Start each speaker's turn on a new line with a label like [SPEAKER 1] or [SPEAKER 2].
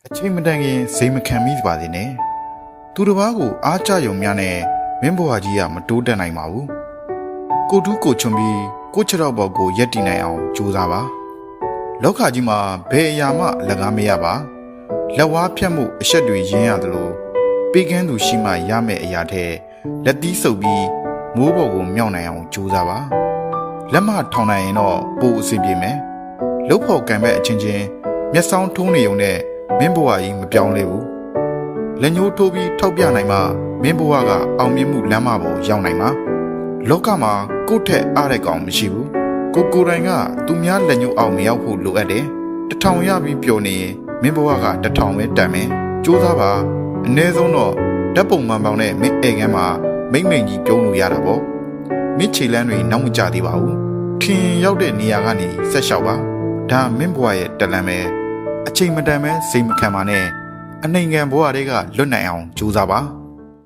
[SPEAKER 1] အချိန်မတန်ခင်စိတ်မခံမိပါသေးနဲ့သူတစ်ပါးကိုအားကြယုံများနဲ့မင်းဘွားကြီးကမတိုးတက်နိုင်ပါဘူးကိုတူးကိုချွန်ပြီးကိုခြေထောက်ပေါ်ကိုရက်တည်နိုင်အောင်ကြိုးစားပါလောကကြီးမှာဘယ်အရာမှလက်ကားမရပါလက်ဝါးဖြတ်မှုအဆက်တွေရင်းရသလိုပေးကမ်းသူရှိမှရမယ့်အရာထဲလက်သီးဆုပ်ပြီးမိုးပေါ်ကိုမြောက်နိုင်အောင်ကြိုးစားပါလက်မထောင်နိုင်ရင်တော့ပိုအဆင်ပြေမယ်လှုပ်ဖို့ကံမဲ့အချင်းချင်းမျက်စောင်းထိုးနေုံနဲ့မင်းဘဝကြီးမပြောင်းလဲဘူးလက်ညှိုးထိုးပြီးထောက်ပြနိုင်မှမင်းဘဝကအောင်မြင်မှုလမ်းမပေါ်ရောက်နိုင်မှာလောကမှာကိုယ့်ထက်အားတဲ့ကောင်မရှိဘူးကိုယ်တိုင်ကသူများလက်ညှိုးအောင်မရောက်ဖို့လိုအပ်တယ်1000ရပြီးပျော်နေရင်မင်းဘဝက1000ပဲတန်မယ်ကြိုးစားပါအနည်းဆုံးတော့ဓာတ်ပုံမှန်ပေါင်းနဲ့မင်းအိမ်ထဲမှာမိမ့်ကြီးပြုံးလို့ရတာပေါ့မင်းခြေလမ်းတွေနောက်မကျသေးပါဘူးထင်ရောက်တဲ့နေရာကနေဆက်လျှောက်ပါဒါမင်းဘဝရဲ့တလန်ပဲအချိန်မတန်ပဲစိတ်မခံပါနဲ့အနှိမ်ခံဘဝတွေကလွတ်နိုင်အောင်ကြိုးစားပါ